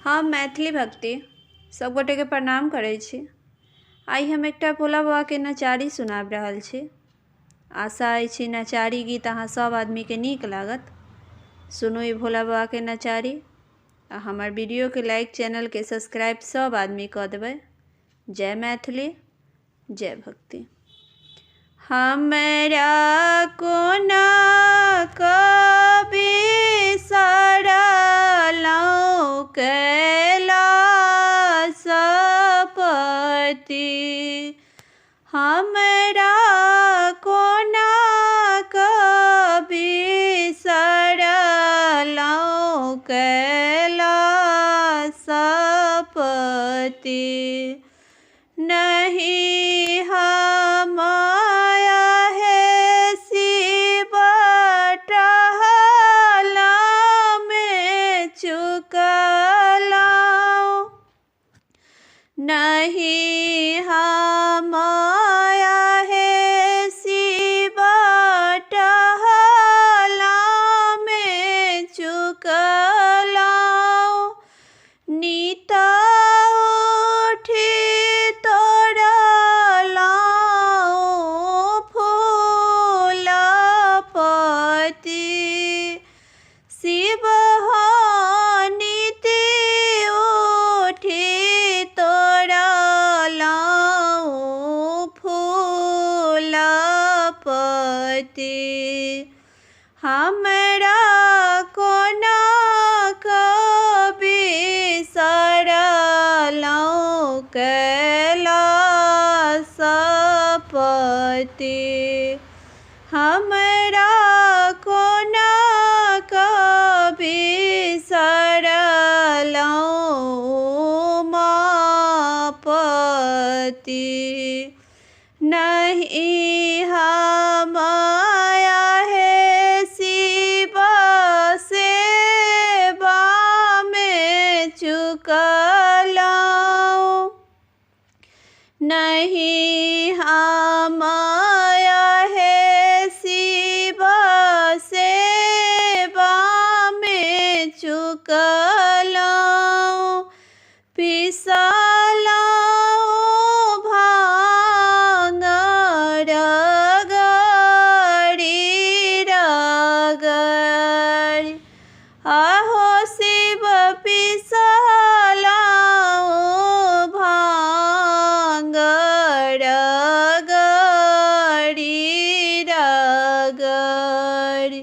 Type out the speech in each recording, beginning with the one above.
हम मैथिली भक्ति सब गोटे के प्रणाम करै छी। आई हम एकटा भोला बाबा के नचारी सुनाब रहल छी। आशा अछि नचारी गीत अहाँ सब आदमी के नीक लागत। सुनू ई भोला बाबा के नचारी आ हमर वीडियो के लाइक, चैनल के सब्सक्राइब सब आदमी कऽ देबै। जय मैथिली, जय भक्ति। हमरा कोना कभी सरलौं कैलासपति, हमरा कोना कभी सरलौं कैलासपति। नहीं हम शिव टहला में चुकलौं, नहीं हम शिव टहला में चुकलौं। नीत शिव नीति उठी तोड़लौं फूलपति। हमरा कोना कभी सरलौं कैलासपति, हमरा कोना कभी सरलौं मापति। नहीं हम शिव सेवा में चुकलौं, नहीं हम शिव सेवा में चुकलौं। पिसलौं भांग रगड़ी रगड़ी, आहो शिव पिसलौं भांग रगड़ी रगड़ी।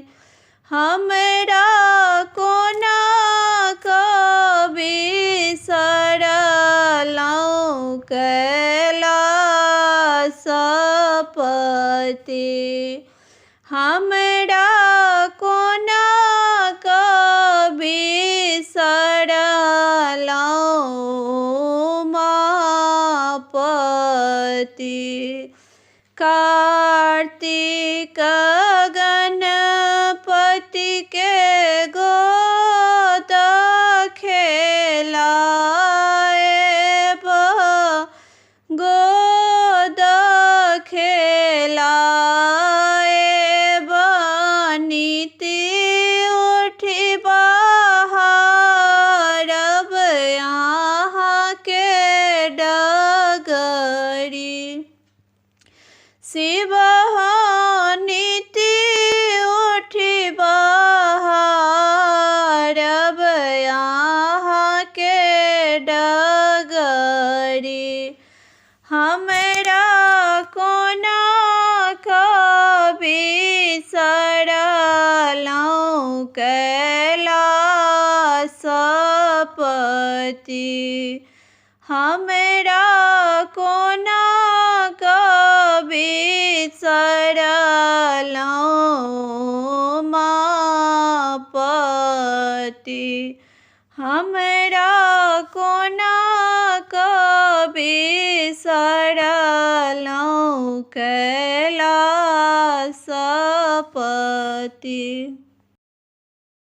हमरा कोना कभी सरलौं कैलासपति, हमरा कोना कभी सरलौं मापति। कार्तिक गणपति के गोद खेलाएब, गोद खेलाएब। नीति उठी बहारब यहाँ के डगरी। शिव नीति उठी बहारब यहाँ के डगरी। हमरा कोना कभी सरलौं कैलासपति, हमरा कोना कभी सरलौं मापति। हमरा कोना कभी सरलौं कैलासपति।